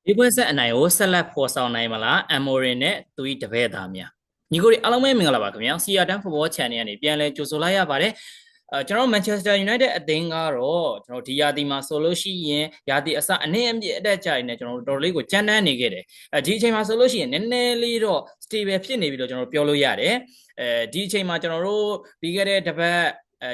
ဒီပွဲဆက်အနိုင်ကိုဆက်လက်ဖော်ဆောင်နိုင်မလားအမိုရင်နဲ့သူ၏တပည့်သားများညီကိုတွေအားလုံးပဲမင်္ဂလာပါခင်ဗျာစီယာတန်းဖော်ဘော channel ကနေပြန်လဲကြိုဆိုလိုက်ရပါတယ်ကျွန်တော် Manchester United အသင်းကတော့ကျွန်တော်ဒီရာသီမှာဆိုလို့ရှိရင်ရာသီအစအနည်းအမြင့်အတက်ကြိုင်နဲ့ကျွန်တော်တော်တော်လေးကိုကြမ်းတမ်းနေခဲ့တယ်ဒီအချိန်မှာဆိုလို့ရှိရင်နည်းနည်းလေးတော့ stable ဖြစ်နေပြီလို့ကျွန်တော်ပြောလို့ရတယ်ဒီအချိန်မှာကျွန်တော်တို့ပြီးခဲ့တဲ့တစ်ပတ်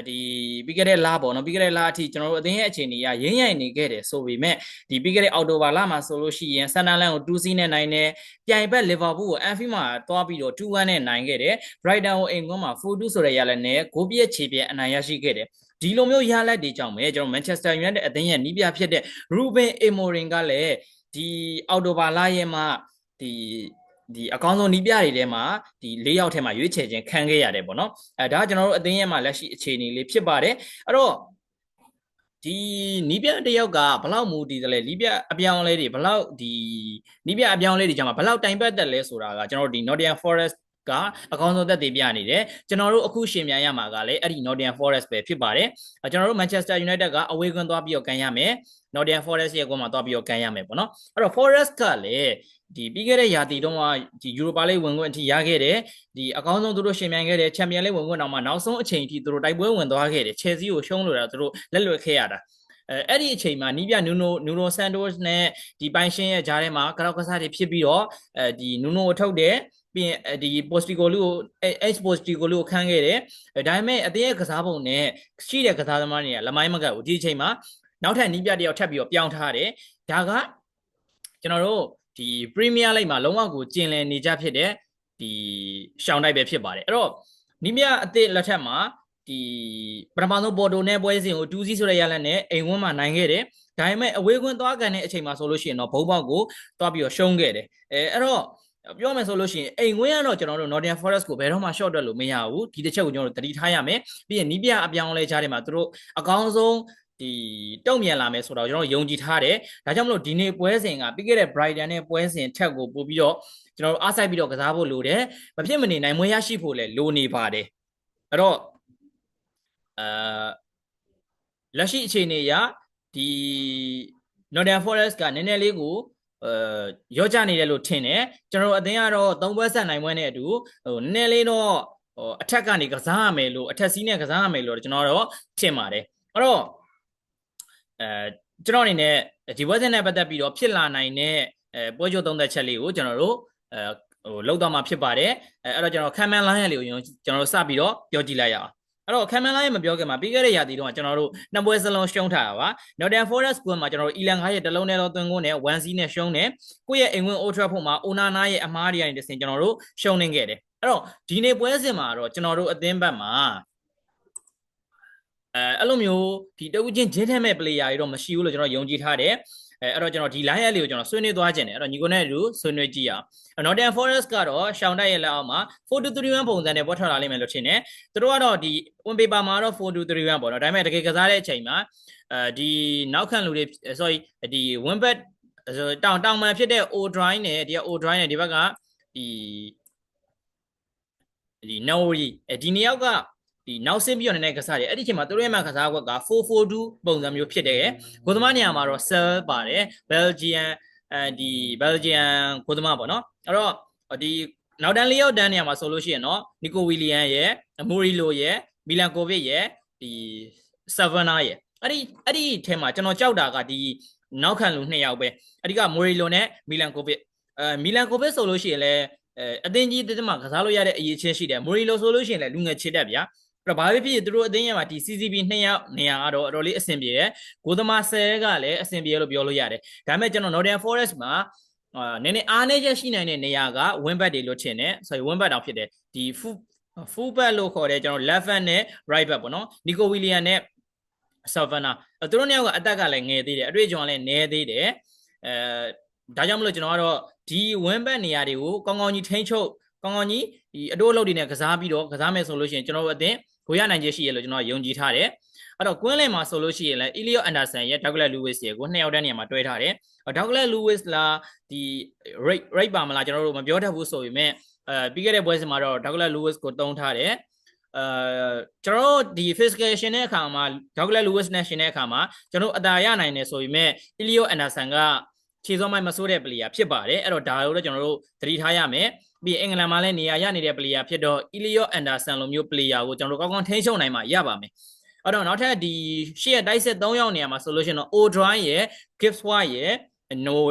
ဒီပြီးခဲ့တဲ့လပေါ့နော်ပြီးခဲ့တဲ့လအထိကျွန်တော်တို့အသင်းရဲ့အခြေအနေကရင်းရိုင်နေခဲ့တယ်ဆိုပေမဲ့ဒီပြီးခဲ့တဲ့အောက်တိုဘာလမှာဆိုလို့ရှိရင်ဆန်ဒါလန်ကို2-0နဲ့နိုင်တယ်ပြိုင်ဘက်လီဗာပူးကိုအန်ဖီမှာသွားပြီးတော့2-1နဲ့နိုင်ခဲ့တယ်ဘရိုက်တန်ကိုအိမ်ကွန်းမှာ4-2ဆိုတဲ့ရလဒ်နဲ့ဂိုးပြည့်ချေပြည့်အနိုင်ရရှိခဲ့တယ်ဒီလိုမျိုးရလဒ်တွေကြောင့်ပဲကျွန်တော် Manchester United အသင်းရဲ့နီးပြဖြစ်တဲ့ Ruben Amorim ကလည်းဒီအောက်တိုဘာလရဲ့မှာဒီအကောင်းဆုံးနီးပြတွေထဲမှာဒီ၄ယောက်ထဲမှာရွေးချယ်ခြင်းခံခဲ့ရတယ်ပေါ့နော်ဒါကကျွန်တော်တို့အသင်းရဲ့မှာလက်ရှိအခြေအနေလေးဖြစ်ပါတယ်အဲ့တော့ဒီနီးပြတယောက်ကဘလောက်မူတည်တယ်လဲနီးပြအပြောင်းလဲတွေဘလောက်ဒီနီးပြအပြောင်းလဲတွေကြမှာဘလောက်တိုင်ပတ်တက်လဲဆိုတာကကျွန်တော်တို့ဒီ Nottingham Forest ကအကောင်းဆုံးသက်သေပြနေတယ်ကျွန်တော်တို့အခုရှင်မြန်ရမှာကလည်းအဲ့ဒီ Nottingham Forest ပဲဖြစ်ပါတယ်ကျွန်တော်တို့ Manchester United ကအဝေးကွင်းသွားပြီးတော့ကန်ရမယ် Nottingham Forest ရဲ့ကွင်းမှာသွားပြီးတော့ကန်ရမယ်ပေါ့နော်အဲ့တော့ Forest ကလည်းဒီပြီးခဲ့တဲ့ရာသီတုန်းကဒီ Europa League ဝင်ခွင့်အထိရခဲ့တယ်ဒီအကောင်းဆုံးသူတို့ရှင်မြန်ခဲ့တယ် Champions League ဝင်ခွင့်တော့မှနောက်ဆုံးအချိန်အထိသူတို့တိုက်ပွဲဝင်သွားခဲ့တယ် Chelsea ကိုရှုံးလို့တာသူတို့လက်လွတ်ခဲ့ရတာအဲ့ဒီအချိန်မှာနီးပြနူနိုဆန်တိုစ်နဲ့ဒီပိုင်ရှင်ရဲ့ဂျားထဲမှာကရောက်ကစားတွေဖြစ်ပြီးတော့ဒီနူနိုကိုထုတ်တယ်ပြီးရင်ဒီ Postecoglou ကို Postecoglou ကိုခန်းခဲ့တယ်ဒါပေမဲ့အသင်းရဲ့ကစားပုံနဲ့ရှိတဲ့ကစားသမားတွေကလမိုင်းမကတ်ဘူးဒီအချိန်မှာနောက်ထပ်နီးပြတယောက်ထပ်ပြီးတော့ပြောင်းထားတယ်ဒါကကျွန်တော်တို့ဒီ Premier League မှာလုံးဝကိုကျင်လည်နေကြဖြစ်တဲ့ဒီရှောင်းတိုက်ပဲဖြစ်ပါတယ်အဲ့တော့နီးပြအသစ်လက်ထက်မှာဒီပထမဆုံးပေါ်တိုနဲ့ပွဲစဉ်ကို2-0ဆိုတဲ့ရလဒ်နဲ့အိမ်ဝန်းမှာနိုင်ခဲ့တယ်ဒါပေမဲ့အဝေးကွင်းသွားကန်တဲ့အချိန်မှာဆိုလို့ရှိရင်တော့ဘုံပေါက်ကိုသွားပြီးတော့ရှုံးခဲ့တယ်အဲ့တော့ပြောမယ်ဆိုလို့ရှိရင်အိမ်ဝင်းကတော့ကျွန်တော်တို့ Nottingham Forest ကိုဘယ်တော့မှ short တက်လို့မရဘူးဒီတစ်ချက်ကိုကျွန်တော်တို့သတိထားရမယ်ပြီးရင်နီးပြအပြောင်းလဲချတဲ့မှာသူတို့အကောင်းဆုံးဒီတုံ့ပြန်လာမယ်ဆိုတော့ကျွန်တော်ယုံကြည်ထားတယ်ဒါကြောင့်မလို့ဒီနေ့ပွဲစဉ်ကပြီးခဲ့တဲ့ Brighton နဲ့ပွဲစဉ်ထက်ကိုပို့ပြီးတော့ကျွန်တော်တို့အားစိုက်ပြီးတော့ကစားဖို့လိုတယ်မဖြစ်မနေနိုင်မွေးရရှိဖို့လည်းလိုနေပါတယ်အဲ့တော့လက်ရှိအခြေအနေအရဒီ Nottingham Forest ကနည်းနည်းလေးကိုရောကြနေတယ်လို့ထင်တယ်ကျွန်တော်အသင်းကတော့၃ပွဲဆက်နိုင်ပွဲနဲ့အတူဟိုနည်းနည်းလေးတော့အထက်ကနေကစားရမယ်လို့အထက်စီးနဲ့ကစားရမယ်လို့ကျွန်တော်တော့ထင်ပါတယ်အဲ့တော့ကျွန်တော်အနေနဲ့ဒီပွဲစဉ်နဲ့ပတ်သက်ပြီးတော့ဖြစ်လာနိုင်တဲ့ပွဲကြိုသုံးသက်ချက်လေးကိုကျွန်တော်တို့ဟိုလောက်တော့မှဖြစ်ပါတယ်အဲ့တော့ကျွန်တော်ခံမှန်းလိုင်းရလေးကိုကျွန်တော်တို့စပြီးတော့ပြောကြည့်လိုက်ရအောင်အဲ့တော့ခံမှန်းလိုင်းမပြောခင်မှာပြီးခဲ့တဲ့ရာသီတုန်းကကျွန်တော်တို့နှစ်ပွဲစလုံးရှုံးထားတာပါ Nottingham Forest ကွင်းမှာကျွန်တော်တို့ Elan 9ရဲ့တလုံးနဲ့တော့သွင်းကိုနဲ့ 1-0 နဲ့ရှုံးတယ်ကိုယ့်ရဲ့အိမ်ဝင် Old Trafford မှာ Onana ရဲ့အမားတွေကနေတဆင်ကျွန်တော်တို့ရှုံးနေခဲ့တယ်အဲ့တော့ဒီနေ့ပွဲစဉ်မှာတော့ကျွန်တော်တို့အသင်းဘက်မှာအဲ့လိုမျိုးဒီတဝူချင်းဂျင်းထဲမဲ့ player တွေတော့မရှိဘူးလို့ကျွန်တော်ယုံကြည်ထားတယ်အဲ့တော့ကျွန်တော်ဒီ line ရက်လေးကိုကျွန်တော်ဆွေးနွေးသွားခြင်းတယ်အဲ့တော့ညီကိုနဲ့အတူဆွေးနွေးကြည့်အောင် Nottingham Forest ကတော့ရှောင်းတိုက်ရဲ့လက်အောက်မှာ 4-2-3-1 ပုံစံနဲ့ပေါ်ထွက်လာလိမ့်မယ်လို့ထင်တယ်သူတို့ကတော့ဒီ on paper မှာတော့ 4-2-3-1 ပေါ့နော်ဒါပေမဲ့တကယ်ကစားတဲ့အချိန်မှာဒီနောက်ခံလူတွေ sorry ဒီ wing back တောင်မှန်ဖြစ်တဲ့ O'Dwyer နဲ့ဒီ O'Dwyer နဲ့ဒီဘက်ကဒီ Nauri ဒီနှစ်ယောက်ကဒီနောက်ဆင်းပြီးတော့နည်းနည်းကစားတယ်အဲ့ဒီအချိန်မှာသူတို့ရဲ့မှာကစားကွက်က4-4-2ပုံစံမျိုးဖြစ်တယ်ဂိုသမားနေရာမှာတော့ Cell ပါတယ် Belgian ဒီ Belgian ဂိုသမားပေါ့နော်အဲ့တော့ဒီနောက်တန်း၄ယောက်တန်းနေရာမှာဆိုလို့ရှိရင်တော့ Nico Williams ရဲ့ Murillo ရဲ့ Milankovic ရဲ့ဒီ Savannah ရဲ့အဲ့ဒီထဲမှာကျွန်တော်ကြောက်တာကဒီနောက်ခံလူ2ယောက်ပဲအဓိက Murillo နဲ့ Milankovic Milankovic ဆိုလို့ရှိရင်လည်းအသင်းကြီးတစ်မှာကစားလို့ရတဲ့အရေးချင်းရှိတယ် Murillo ဆိုလို့ရှိရင်လည်းလူငယ်ချစ်တတ်ဗျာအဲ့တော့ဘာဖြစ်ဖြစ်သူတို့အသင်းရဲ့မှာဒီ CCB 2ယောက်နေရာကတော့အတော်လေးအဆင်ပြေတယ်ဂိုသမားဆဲကလည်းအဆင်ပြေလို့ပြောလို့ရတယ်ဒါပေမဲ့ကျွန်တော် Nottingham Forest မှာနည်းနည်းအားနည်းချက်ရှိနိုင်တဲ့နေရာက wing back တွေလို့ထင်တယ် sorry wing back တောင်ဖြစ်တယ်ဒီ full back လို့ခေါ်တယ်ကျွန်တော် left back နဲ့ right back ပေါ့နော် Nico Williams နဲ့ Savannah သူတို့နှစ်ယောက်ကအသက်ကလည်းငယ်သေးတယ်အတွေ့အကြုံကလည်းနည်းသေးတယ်ဒါကြောင့်မလို့ကျွန်တော်ကတော့ဒီ win back နေရာတွေကိုကောင်းကောင်းကြီးထိန်းချုပ်ကောင်းကောင်းကြီးဒီအတိုးအလုပ်တွေနဲ့ကစားပြီးတော့ကစားမယ်ဆိုလို့ရှိရင်ကျွန်တော်တို့အသင်းကိုရနိုင်ခြင်းရှိရလို့ကျွန်တော်ယုံကြည်ထားတယ်အဲ့တော့ကွင်းလင်မှာဆိုလို့ရှိရင်လည်း Elliot Anderson ရဲ့ Douglas Lewis ရဲ့ကို2ယောက်တန်းနေရာမှာတွဲထားတယ် Douglas Lewis လာဒီ rate ပါမလားကျွန်တော်တို့မပြောတတ်ဘူးဆိုပေမဲ့ပြီးခဲ့တဲ့ပွဲစဉ်မှာတော့ Douglas Lewis ကိုတုံးထားတယ်ကျွန်တော်တို့ဒီ physical ရှင်တဲ့အခါမှာ Douglas Lewis နဲ့ရှင်တဲ့အခါမှာကျွန်တော်အသာရနိုင်တယ်ဆိုပေမဲ့ Elliot Anderson က ခြေစောမိုက်မဆိုးတဲ့ player ဖြစ်ပါတယ်အဲ့တော့ဒါလို့တော့ကျွန်တော်တို့သတိထားရမယ်ပြီးအင်္ဂလန်မှာလည်းနေရာရနေတဲ့ player ဖြစ်တော့ Elliot Anderson လိုမျိုး player ကိုကျွန်တော်တို့ကောင်းကောင်းထိန်းချုပ်နိုင်မှရပါမယ်အဲ့တော့နောက်ထပ်ဒီရှေ့တိုက်စစ်3ယောက်နေရာမှာဆိုလို့ရှိရင်တော့ O'Dry ရယ် Gibbs White ရယ်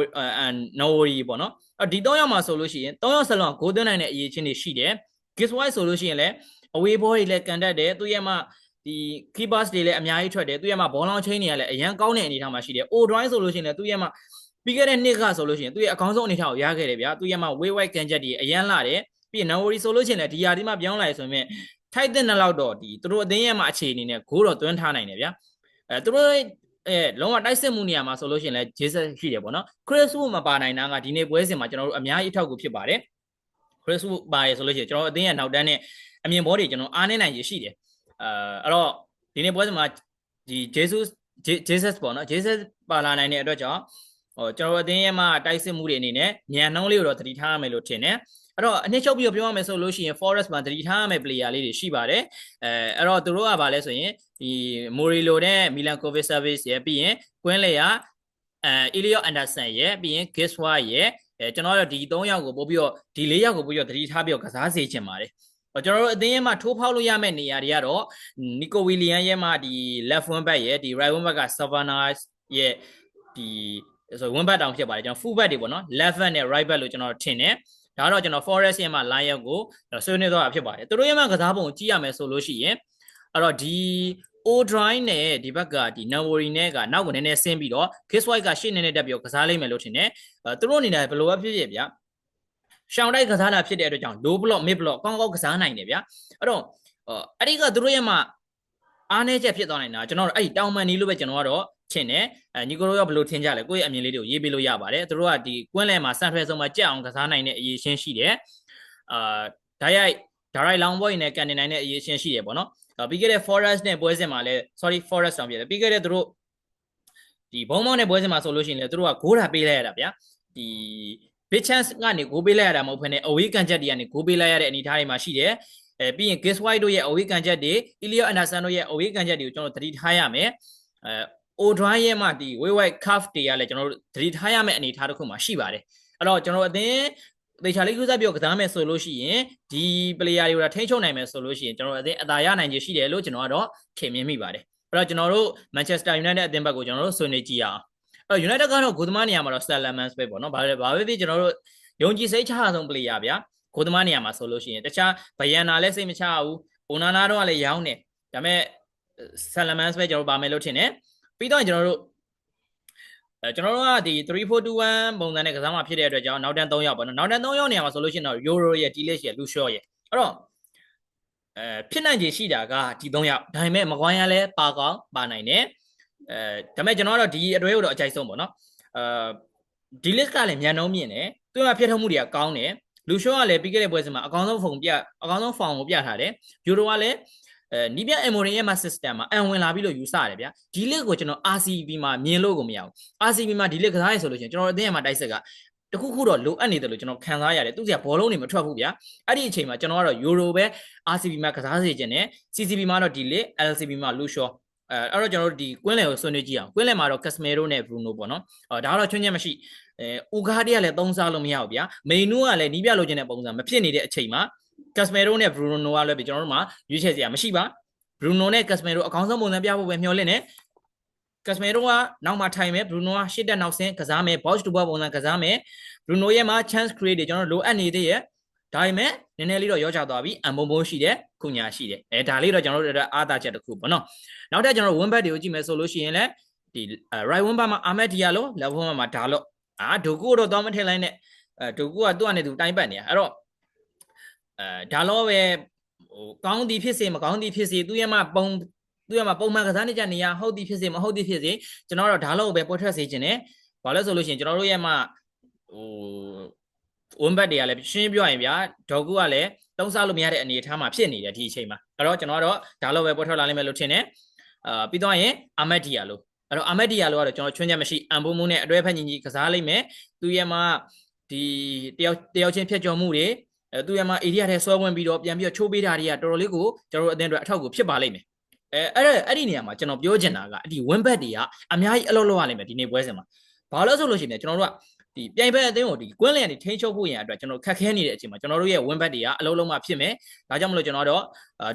Nowori ပေါ့နော်အဲ့ဒီ3ယောက်မှာဆိုလို့ရှိရင်3ယောက်စလုံးဂိုးသွင်းနိုင်တဲ့အရေးချင်းတွေရှိတယ် Gibbs White ဆိုလို့ရှိရင်လည်း away ball တွေလည်းကန်တတ်တယ်သူရဲ့မှဒီ keepers တွေလည်းအများကြီးထွက်တယ်သူရဲ့မှာဘောလုံးချင်းတွေကလည်းအရန်ကောင်းတဲ့အနေအထားမှာရှိတယ် O'Dry ဆိုလို့ရှိရင်လည်းသူရဲ့မှာပြီးခဲ့တဲ့နှစ်ကဆိုလို့ရှိရင်သူရဲ့အကောင်းဆုံးအနေအထားကိုရခဲ့တယ်ဗျာသူရဲ့မှာ way wide ကန်ချက်တွေအရန်လာတယ်ပြီးရင် Nowori ဆိုလို့ရှိရင်လည်းဒီယာဒီမှာပြောင်းလာရဆိုရင်ထိုက်တဲ့နှစ်လောက်တော့ဒီသူတို့အသင်းရဲ့မှာအခြေအနေနဲ့ဂိုးတော့သွင်းထားနိုင်တယ်ဗျာသူတို့လုံးဝတိုက်စစ်မှုနေရာမှာဆိုလို့ရှိရင်လည်း Jesus ရှိတယ်ပေါ့နော် Chris Wood မပါနိုင်တာကဒီနေ့ပွဲစဉ်မှာကျွန်တော်တို့အများကြီးအထောက်အကူဖြစ်ပါတယ် Chris Wood ပါရဆိုလို့ရှိရင်ကျွန်တော်အသင်းရဲ့နောက်တန်းနဲ့အမြင်ဘောတွေကျွန်တော်အားနေနိုင်ရရှိတယ်အဲ့တော့ဒီနေ့ပွဲစဉ်မှာဒီ Jesus ပေါ့နော် Jesus ပါလာနိုင်တဲ့အတွက်ကြောင့်ကျွန်တော်အသင်းရဲ့မှာတိုက်စစ်မှုတွေအနေနဲ့ညံနှုံးလေးကိုတော့သတိထားရမယ်လို့ထင်တယ်အဲ့တော့အနှစ်ချုပ်ပြီးပြောရမယ်ဆိုလို့ရှိရင် Forest မှာသတိထားရမယ် player လေးတွေရှိပါတယ်အဲ့တော့သူတို့ကဘာလဲဆိုရင်ဒီ Morilo နဲ့ Milankovic Savic ရယ်ပြီးရင်ကွင်းလေရElliot Anderson ရယ်ပြီးရင် Gibbs White ရယ်ကျွန်တော်တို့ဒီ3ယောက်ကိုပို့ပြီးတော့ဒီ4ယောက်ကိုပို့ပြီးတော့သတိထားပြီးတော့ကစားစေချင်ပါတယ်ကျွန်တော်တို့အသင်းရဲ့မှာထိုးဖောက်လို့ရမယ့်နေရာတွေကတော့ Nico William ရဲ့မှာဒီ left wing back ရယ်ဒီ right wing back က Savannah ရဲ့ဒီဆို wing back တောင်ဖြစ်ပါတယ်ကျွန်တော် full back တွေပေါ့နော် left back နဲ့ right back လို့ကျွန်တော်ထင်တယ်ဒါတော့ကျွန်တော် Forest ရဲ့မှာ line up ကိုဆွေးနွေးတော့ဖြစ်ပါတယ်သူတို့ရဲ့မှာကစားပုံကိုကြည့်ရမယ်ဆိုလို့ရှိရင်အဲ့တော့ဒီ O'Dry နဲ့ဒီဘက်ကဒီ Nowori နဲ့ကနောက်ကိုနည်းနည်းဆင်းပြီးတော့ Gibbs White ကရှေ့နည်းနည်းတက်ပြီးတော့ကစားလိမ့်မယ်လို့ထင်တယ်သူတို့အနေနဲ့ဘယ်လိုပဲဖြစ်ဖြစ်ဗျာရှောင်းတိုက်ကစားတာဖြစ်တဲ့အတွက်ကြောင့် low block mid block ကောင်းကောင်းကစားနိုင်တယ်ဗျာအဲ့တော့အဲ့ဒီကသူတို့ရဲ့မှာအားနည်းချက်ဖြစ်သွားနိုင်တာကျွန်တော်တို့အဲ့ဒီတောင်ပန်နီလို့ပဲကျွန်တော်ကတော့ထင်တယ်ညီကိုတို့ကဘယ်လိုထင်ကြလဲကိုယ့်ရဲ့အမြင်လေးတွေကိုရေးပေးလို့ရပါတယ်သူတို့ကဒီကွင်းလယ်မှာစံထွက်ဆုံးမှာကြက်အောင်ကစားနိုင်တဲ့အရေးရှင်းရှိတယ်ဓာတ်ရိုက်လောင်ပွဲနဲ့ကန်နေနိုင်တဲ့အရေးရှင်းရှိတယ်ပေါ့နော်ပြီးခဲ့တဲ့ Forest နဲ့ပွဲစဉ်မှာလည်း sorry Forest တောင်ပြတယ်ပြီးခဲ့တဲ့သူတို့ဒီဘုံမောင်းနဲ့ပွဲစဉ်မှာဆိုလို့ရှိရင်လည်းသူတို့ကဂိုးတာပေးလိုက်ရတာဗျာဒီ big chance ကနေဂိုးပေးလိုက်ရတာမဟုတ်ဘဲနဲ့ away ကန်ချက်တွေကနေဂိုးပေးလိုက်ရတဲ့အနေအထားတွေမှာရှိတယ်ပြီးရင် Gibbs White တို့ရဲ့ away ကန်ချက်တွေ Elliot Anderson တို့ရဲ့ away ကန်ချက်တွေကိုကျွန်တော်သတိထားရမယ်O'Dry ရဲ့မှာဒီ way wide curve တွေကလည်းကျွန်တော်တို့သတိထားရမယ့်အနေအထားတစ်ခုမှာရှိပါတယ်အဲ့တော့ကျွန်တော်အသင်းသေချာလေးကူးစားပြီးတော့ကစားမယ်ဆိုလို့ရှိရင်ဒီ player တွေကိုထိန်းချုပ်နိုင်မယ်ဆိုလို့ရှိရင်ကျွန်တော်အသင်းအသာရနိုင်ခြေရှိတယ်လို့ကျွန်တော်ကတော့ထင်မြင်မိပါတယ်အဲ့တော့ကျွန်တော်တို့ Manchester United အသင်းဘက်ကိုကျွန်တော်တို့ဆွေးနွေးကြည့်ရအောင်အဲ့တော့ United ကတော့ဂိုးသမားနေရာမှာတော့ Salamans ပဲပေါ့နော်ဘာပဲဖြစ်ကျွန်တော်တို့ယုံကြည်စိတ်ချဆုံး player ဗျာဂိုးသမားနေရာမှာဆိုလို့ရှိရင်တခြားဘယန်နာလည်းစိတ်မချဘူး Onana တော့လည်းရောင်းတယ်ဒါပေမဲ့ Salamans ပဲကျွန်တော်တို့ပါမယ်လို့ထင်တယ်ပြီးတော့ကျွန်တော်တို့ကဒီ3421ပုံစံနဲ့ကစားမှာဖြစ်တဲ့အတွက်ကြောင့်နောက်တန်း3ယောက်ပေါ့နော်နောက်တန်း3ယောက်နေရာမှာဆိုလို့ရှိရင်တော့ Euro ရဲ့ T-List ရဲ့ Lucio ရဲ့အဲ့တော့ဖြစ်နိုင်ခြေရှိတာကဒီ3ယောက်ဒါပေမဲ့မကွိုင်းရလဲပါကောင်းပါနိုင်တယ်ဒါပေမဲ့ကျွန်တော်ကတော့ဒီအတွဲကိုတော့အကြိုက်ဆုံးပေါ့နော်ဒီ list ကလည်းမြန်နှုံးမြင့်တယ်သူကဖြစ်ထုံးမှုတွေကကောင်းတယ် Lucio ကလည်းပြီးခဲ့တဲ့ပွဲစဉ်မှာအကောင်းဆုံးဖောင်ကိုပြထားတယ် Euro ကလည်းနီးပြ Emory ရဲ့ system မှာအံဝင်လာပြီးလို့ယူဆရတယ်ဗျာဒီ list ကိုကျွန်တော် RCB မှာမြင်လို့ကိုမရဘူး RCB မှာဒီ list ကစားရဆိုလို့ရှိရင်ကျွန်တော်အသင်းရဲ့မှာတိုက်ဆက်ကတခုခုတော့လိုအပ်နေတယ်လို့ကျွန်တော်ခံစားရတယ်သူကဘောလုံးတွေမထွက်ဘူးဗျာအဲ့ဒီအချိန်မှာကျွန်တော်ကတော့ Euro ပဲ RCB မှာကစားစေချင်တယ် CCB မှာတော့ဒီ list LCB မှာ Lucio အဲ့တော့ကျွန်တော်တို့ဒီကွင်းလယ်ကိုဆွေးနွေးကြည့်အောင်ကွင်းလယ်မှာတော့ Casemiro နဲ့ Bruno ပေါ့နော်ဒါကတော့ချွင်းချက်မရှိUgarte ကလည်းသုံးစားလို့မရဘူးဗျာမိန်နူးကလည်းနီးပြလိုချင်တဲ့ပုံစံမဖြစ်နေတဲ့အချိန်မှာ Casemiro နဲ့ Bruno ကလည်းကျွန်တော်တို့မှာရွေးချယ်စရာမရှိပါ Bruno နဲ့ Casemiro အကောင်းဆုံးပုံစံပြဖို့ပဲမျှော်လင့်နေ Casemiro ကနောက်မှထိုင်မယ် Bruno ကရှေ့တက်နောက်ဆင်းကစားမယ် box to box ပုံစံကစားမယ် Bruno ရဲ့မှာ chance create တွေကျွန်တော်တို့လိုအပ်နေသေးရဲ့ဒါပေမဲ့နည်းနည်းလေးတော့ရောချသွားပြီအံပုံပုံရှိတယ်ခုညာရှိတယ်ဒါလေးတော့ကျွန်တော်တို့အားသာချက်တစ်ခုပေါ့နော်နောက်ထပ်ကျွန်တော်တို့ win back တွေကိုကြည့်မယ်ဆိုလို့ရှိရင်လည်းဒီ right wing back မှာ Ahmed Diallo left wing back မှာဒါလို့ဒိုကူတော့တော့မထည့်လိုက်နဲ့ဒိုကူကသူ့အနေနဲ့သူတိုင်းပတ်နေတာအဲ့တော့ဒါလို့ပဲကောင်းသည်ဖြစ်စေမကောင်းသည်ဖြစ်စေသူရဲ့မှာပုံမှန်ကစားနေကြနေရဟုတ်သည်ဖြစ်စေမဟုတ်သည်ဖြစ်စေကျွန်တော်တို့ဒါလို့ပဲပေါ်ထွက်စေခြင်းနဲ့ဘာလဲဆိုလို့ရှိရင်ကျွန်တော်တို့ရဲ့မှာwin back တွေကလည်းရှင်းပြောရင်ဗျာဒေါကူကလည်းတုံးစားလို့မရတဲ့အနေအထားမှာဖြစ်နေတယ်ဒီအချိန်မှာအဲ့တော့ကျွန်တော်တို့ဒါလို့ပဲပေါ်ထွက်လာလိမ့်မယ်လို့ထင်တယ်ပြီးတော့ရင် Ahmed Diallo အဲ့တော့ Ahmed Diallo ကတော့ကျွန်တော်ချွင်းချက်မရှိအံပုံမှုနဲ့အတွဲဖက်ညီကစားလိမ့်မယ်သူရဲ့မှာဒီတယောက်ချင်းဖြတ်ကျော်မှုတွေသူရဲ့မှာ area ထဲဆွဲဝင်ပြီးတော့ပြန်ပြီးတော့ချိုးပေးတာတွေကတော်တော်လေးကိုကျွန်တော်တို့အသင်းအတွက်အထောက်အကူဖြစ်ပါလိမ့်မယ်အဲ့ဒီနေရာမှာကျွန်တော်ပြောချင်တာကဒီ win back တွေကအများကြီးအလုပ်လုပ်ရလိမ့်မယ်ဒီနေ့ပွဲစဉ်မှာ ဘာလို့ဆိုလို့ရှိရင်ကျွန်တော်တို့ကဒီပြိုင်ဘက်အသင်းကိုဒီကွင်းလျံတွေထိန်းချုပ်ဖို့ရန်အတွက်ကျွန်တော်ခက်ခဲနေတဲ့အချိန်မှာကျွန်တော်တို့ရဲ့ win back တွေကအလုံးလုံးမှဖြစ်မယ်ဒါကြောင့်မလို့ကျွန်တော်တို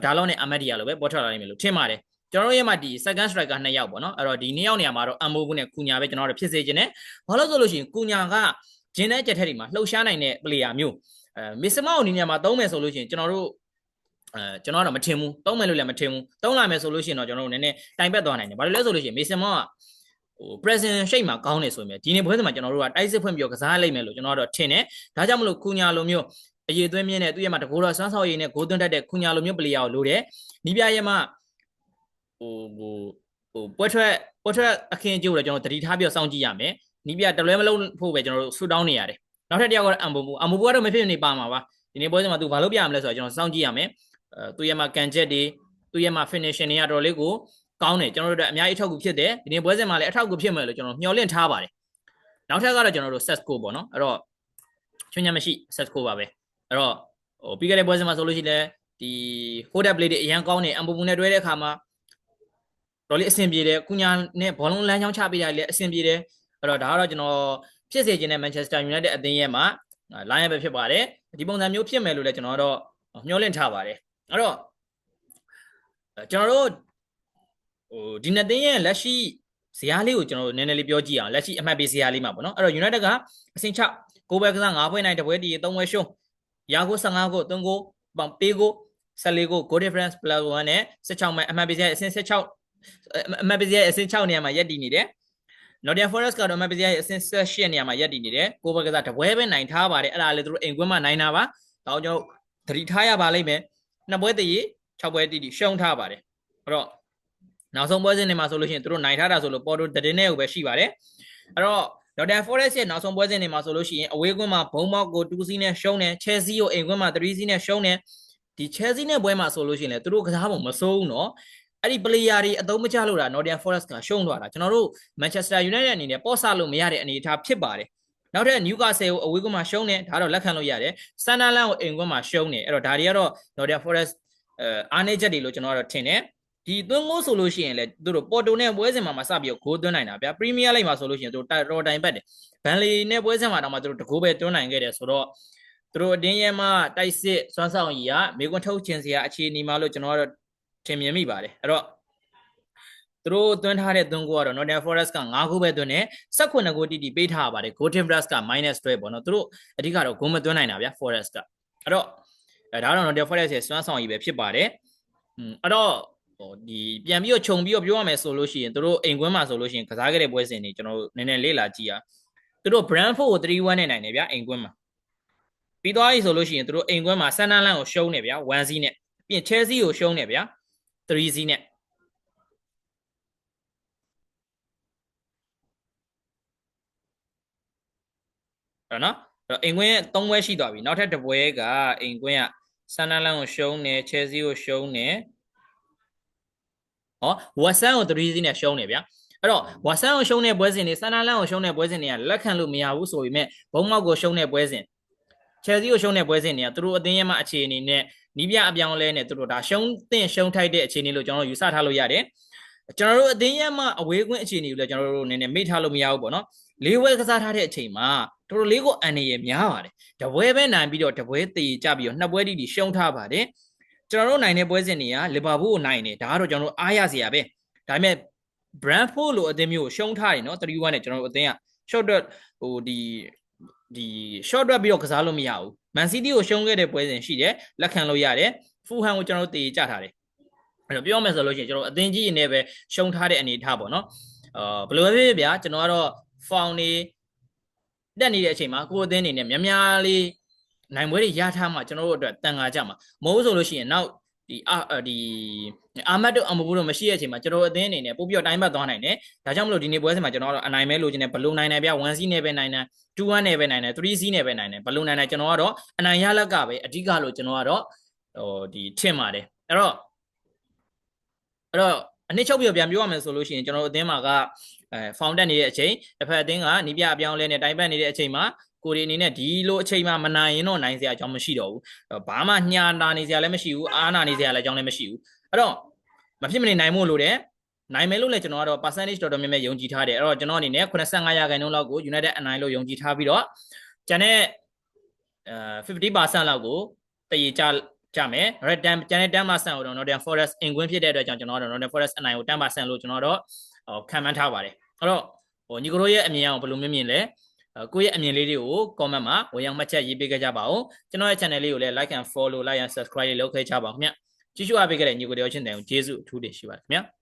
့ဒါလုံးနဲ့အမတ်ဒီယာလိုပဲပေါ်ထွက်လာနိုင်မယ်လို့ထင်ပါတယ်ကျွန်တော်တို့ရဲ့မှာဒီ second striker 2ယောက်ပေါ့နော်အဲ့တော့ဒီ2ယောက်နေရာမှာတော့အမိုးဘူးနဲ့ကူညာပဲကျွန်တော်တို့ဖြစ်စေခြင်းနဲ့ဘာလို့ဆိုလို့ရှိရင်ကူညာကဂျင်းတဲ့ကြက်ထက်တွေမှာလှုပ်ရှားနိုင်တဲ့ player မျိုးမစ်စမောက်နေနေမှာသုံးမယ်ဆိုလို့ရှိရင်ကျွန်တော်တို့ကျွန်တော်တော့မထင်ဘူးသုံးမယ်လို့လည်းမထင်ဘူးသုံးလာမယ်ဆိုလို့ရှိရင်တော့ကျွန်တော်တို့နည်းနည်းတိုင်ပတ်သွားနိုင်တယ်ဘာလို့လဲဆိုလို့ရှိရင်မစ်စမောက်ကpresent shape မှာကောင်းနေဆိုရင်ဒီနေ့ပွဲစဉ်မှာကျွန်တော်တို့ကတိုက်စစ်ဖွင့်ပြီးကစားလိုက်မယ်လို့ကျွန်တော်တို့ထင်တယ်ဒါကြောင့်မလို့ကူညာလိုမျိုးအရေးသွင်းမြင့်နဲ့သူ့ရဲ့မှာတကူတော့စွမ်းဆောင်ရည်နဲ့ဂိုးသွင်းတတ်တဲ့ကူညာလိုမျိုး player ကိုလိုတယ်နီးပြရဲ့မှာပွဲထွက်အခင်းအကျိုးလည်းကျွန်တော်တတိထားပြီးစောင့်ကြည့်ရမယ်နီးပြတလွဲမလုံးဖို့ပဲကျွန်တော်တို့ဆူတောင်းနေရတယ်နောက်ထပ်တစ်ယောက်ကတော့အမ်ဘူကတော့မဖြစ်နေပါမှာပါဒီနေ့ပွဲစဉ်မှာသူဘာလို့ပြရမလဲဆိုတော့ကျွန်တော်စောင့်ကြည့်ရမယ်သူရဲ့မှာကန်ချက်တွေသူရဲ့မှာ finishing တွေကတော့လေးကိုကောင်းတယ်ကျွန်တော်တို့အများကြီးအထောက်အကူဖြစ်တယ်ဒီနေ့ပွဲစဉ်မှာလည်းအထောက်အကူဖြစ်မယ်လို့ကျွန်တော်မျှော်လင့်ထားပါတယ်နောက်ထပ်ကတော့ကျွန်တော်တို့ set score ပေါ့နော်အဲ့တော့ချွင်းချက်မရှိ set score ပါပဲအဲ့တော့ပြီးခဲ့တဲ့ပွဲစဉ်မှာဆိုလို့ရှိရင်ဒီ hold up play တွေအရန်ကောင်းနေအမ်ဘူနဲ့တွဲတဲ့အခါမှာတော်လေးအဆင်ပြေတယ်ကုညာနဲ့ဘောလုံးလမ်းကြောင်းချပေးတာလည်းအဆင်ပြေတယ်အဲ့တော့ဒါကတော့ကျွန်တော်ဖြစ်စေခြင်းနဲ့ Manchester United အသင်းရဲ့မှာ line ပဲဖြစ်ပါတယ်ဒီပုံစံမျိုးဖြစ်မယ်လို့လည်းကျွန်တော်တော့မျှော်လင့်ထားပါတယ်အဲ့တော့ကျွန်တော်တို့ဒီနှစ်သင်းရဲ့လက်ရှိဇယားလေးကိုကျွန်တော်တို့နည်းနည်းလေးပြောကြည့်အောင်လက်ရှိအမှတ်ပေးဇယားလေးမှာပေါ့နော်အဲ့တော့ United ကအဆင့်6 6ပဲကစား9ပွဲနိုင်တပွဲတည်3ပွဲရှုံးရာကို15ကို3ကိုပေါင်ပေးကို14ကို goal difference +1 နဲ့16မှတ်အမှတ်ပေးဇယားအဆင့်16အမှတ်ပေးဇယားအဆင့်6နေရာမှာရပ်တည်နေတယ် Nottingham Forest ကတော့အမှတ်ပေးဇယားအဆင့်18နေရာမှာရပ်တည်နေတယ်ကိုပဲကစားတပွဲပဲနိုင်ထားပါတယ်အဲ့ဒါလည်းသူတို့အိမ်ကွင်းမှာနိုင်တာပါဒါကြောင့်ကျွန်တော်သတိထားရပါလိမ့်မယ်2ပွဲတည်6ပွဲတည်ရှုံးထားပါတယ်အဲ့တော့နောက်ဆုံးပွဲစဉ်တွေမှာဆိုလို့ရှိရင်သူတို့နိုင်ထားတာဆိုလို့ပေါ်တိုတည်နေကိုပဲရှိပါတယ်အဲ့တော့ Nottingham Forest ရဲ့နောက်ဆုံးပွဲစဉ်တွေမှာဆိုလို့ရှိရင်အဝေးကွင်းမှာဘုံမောက်ကို2စီးနဲ့ရှုံးတယ် Chelsea ကိုအိမ်ကွင်းမှာ3စီးနဲ့ရှုံးတယ်ဒီ Chelsea နဲ့ပွဲမှာဆိုလို့ရှိရင်လည်းသူတို့ကစားပုံမစိုးဘူးเนาะအဲ့ဒီ player တွေအသုံးမချလို့တာ Nottingham Forest ကရှုံးသွားတာကျွန်တော်တို့ Manchester United အနေနဲ့ပေါ့ဆလို့မရတဲ့အနေအထားဖြစ်ပါတယ်နောက်ထပ် Newcastle ကိုအဝေးကွင်းမှာရှုံးတယ်ဒါတော့လက်ခံလို့ရတယ် Sunderland ကိုအိမ်ကွင်းမှာရှုံးတယ်အဲ့တော့ဒါတွေကတော့ Nottingham Forest အားနည်းချက်တွေလို့ကျွန်တော်ကတော့ထင်တယ်ဒီသွင်းကိုဆိုလို့ရှိရင်လည်းသူတို့ပေါ်တိုနဲ့ပွဲစဉ်မှာစပြီးတော့ဂိုးသွင်းနိုင်တာဗျာ Premier League မှာဆိုလို့ရှိရင်သူတို့တော်တိုင်ပတ်တယ်ဘန်လီနဲ့ပွဲစဉ်မှာတော့မှသူတို့တကိုးပဲသွင်းနိုင်ခဲ့တယ်ဆိုတော့သူတို့အတင်းရဲမှာတိုက်စစ်စွမ်းဆောင်ရည်ကမေကွန်းထုတ်ခြင်းစရာအခြေအနေမှာလို့ကျွန်တော်ကတော့ထင်မြင်မိပါတယ်အဲ့တော့သူတို့သွင်းထားတဲ့သွင်းကိုကတော့ Nottingham Forest က9ခုပဲသွင်းတယ်18ခုတီပေးထားပါတယ် Goal difference က -12 ပေါ့နော်သူတို့အဓိကတော့ဂိုးမသွင်းနိုင်တာဗျာ Forest ကအဲ့တော့ဒါတော့ Nottingham Forest ရဲ့စွမ်းဆောင်ရည်ပဲဖြစ်ပါတယ်အဲ့တော့ဒီပြန်ပြီးတော့ခြုံပြီးတော့ပြောရမယ်ဆိုလို့ရှိရင်တို့အိမ်ကွင်းမှာဆိုလို့ရှိရင်ကစားခဲ့တဲ့ပွဲစဉ်တွေကျွန်တော်နည်းနည်းလေ့လာကြည့်ရတို့ Brentford ကို 3-1 နဲ့နိုင်တယ်ဗျာအိမ်ကွင်းမှာပြီးသွားပြီဆိုလို့ရှိရင်တို့အိမ်ကွင်းမှာ Sunderland ကိုရှုံးတယ်ဗျာ1-0နဲ့ပြီးရင် Chelsea ကိုရှုံးတယ်ဗျာ3-0နဲ့အဲ့နော်အိမ်ကွင်း3ပွဲရှိသွားပြီနောက်ထပ်တစ်ပွဲကအိမ်ကွင်းက Sunderland ကိုရှုံးတယ် Chelsea ကိုရှုံးတယ်ဝက်ဆန်ကို3-0နဲ့ရှုံးတယ်ဗျာအဲ့တော့ဝက်ဆန်ကိုရှုံးတဲ့ပွဲစဉ်တွေဆန်နာလန်ကိုရှုံးတဲ့ပွဲစဉ်တွေကလက်ခံလို့မရဘူးဆိုပေမဲ့ဘုံမောက်ကိုရှုံးတဲ့ပွဲစဉ်ချယ်ဆီကိုရှုံးတဲ့ပွဲစဉ်တွေကသူတို့အသင်းရဲ့မှာအခြေအနေနဲ့နီးပြအပြောင်းလဲနဲ့သူတို့ဒါရှုံးထိုက်တဲ့အခြေအနေလို့ကျွန်တော်ယူဆထားလို့ရတယ်ကျွန်တော်တို့အသင်းရဲ့မှာအဝေးကွင်းအခြေအနေကိုလည်းကျွန်တော်တို့နည်းနည်းမေ့ထားလို့မရဘူးပေါ့နော်လေးဝဲကစားထားတဲ့အချိန်မှာတော်တော်လေးကိုအန်နေရများပါတယ်တပွဲပဲနိုင်ပြီးတော့တပွဲတည်ကြပြီးတော့နှစ်ပွဲတီရှုံးထားပါတယ်ကျွန်တော်တို့နိုင်တဲ့ပွဲစဉ်တွေကလီဗာပူးကိုနိုင်တယ်ဒါကတော့ကျွန်တော်တို့အားရစရာပဲဒါပေမဲ့ Brentford လို့အသင်းမျိုးကိုရှုံးထားတယ်နော်3-1နဲ့ကျွန်တော်တို့အသင်းက short dot ဟိုဒီ short dot ပြီးတော့ကစားလို့မရဘူး Man City ကိုရှုံးခဲ့တဲ့ပွဲစဉ်ရှိတယ်လက်ခံလို့ရတယ် Fulham ကိုကျွန်တော်တို့တည်ကြထားတယ်အဲ့တော့ပြောမယ်ဆိုလို့ရှိရင်ကျွန်တော်အသင်းကြီးအနေနဲ့ပဲရှုံးထားတဲ့အနေအထားပေါ့နော်ဘယ်လိုပဲဖြစ်ဗျာကျွန်တော်ကတော့ foul နေတက်နေတဲ့အချိန်မှာကိုယ်အသင်းအနေနဲ့များများလေးနိုင်ပွဲတွေရထားမှကျွန်တော်တို့အတွက်တန်ခါကြမှာမဟုတ်ဆိုလို့ရှိရင်နောက်ဒီအာမတ်တို့အမဘူတို့မရှိတဲ့အချိန်မှာကျွန်တော်အသင်းအနေနဲ့ပို့ပြီးတော့တိုင်းပတ်သွားနိုင်တယ်ဒါကြောင့်မလို့ဒီနေ့ပွဲစဉ်မှာကျွန်တော်ကတော့အနိုင်မဲလိုချင်တယ်ဘလူးနိုင်တယ်ဗျ1-0နဲ့ပဲနိုင်တယ်2-1နဲ့ပဲနိုင်တယ်3-0နဲ့ပဲနိုင်တယ်ဘလူးနိုင်တယ်ကျွန်တော်ကတော့အနိုင်ရလက်ကပဲအဓိကလို့ကျွန်တော်ကတော့ဒီထင်ပါတယ်အဲ့တော့အနည်းချုပ်ပြီးပြန်ပြောရမယ်ဆိုလို့ရှိရင်ကျွန်တော်အသင်းမှာကဖောင်တက်နေတဲ့အချိန်တစ်ဖက်အသင်းကနီးပြအပြောင်းလဲနဲ့တိုင်းပတ်နေတဲ့အချိန်မှာကိုရီအနေနဲ့ဒီလိုအချိန်မှမနိုင်ရင်တော့နိုင်စရာအကြောင်းမရှိတော့ဘူးဘာမှညှာတာနေစရာလည်းမရှိဘူးအားနာနေစရာလည်းအကြောင်းလည်းမရှိဘူးအဲ့တော့မဖြစ်မနေနိုင်မို့လို့တယ် နိုင်မယ်လို့လည်းကျွန်တော်ကတော့ percentage တော်တော်များများယုံကြည်ထားတယ်အဲ့တော့ကျွန်တော်အနေနဲ့85%လောက်ကို United အနိုင်လို့ယုံကြည်ထားပြီးတော့ကျန်တဲ့50% လောက်ကိုတည်ကြမယ် red ကျန်တဲ့ 10% ကိုတော့ Nottingham Forest အင်ကွင်းဖြစ်တဲ့အတွက်ကြောင့်ကျွန်တော်ကတော့ Nottingham Forest အနိုင်ကို 10% လို့ကျွန်တော်တော့ခံမှန်းထားပါတယ်အဲ့တော့ညီကိုတို့ရဲ့အမြင်အောင်ဘယ်လိုမြင်လဲကိုယ့်ရဲ့အမြင်လေးတွေကို comment မှာဝင်ရောက်မှတ်ချက်ရေးပေးခဲ့ကြပါဦးကျွန်တော်ရဲ့ channel လေးကိုလည်း like and follow like and subscribe လုပ်ခဲ့ကြပါဦးခင်ဗျကြည့်ရှုအားပေးခဲ့တဲ့ညီကိုတို့ချင်းတွေကိုကျေးဇူးအထူးတင်ရှိပါတယ်ခင်ဗျ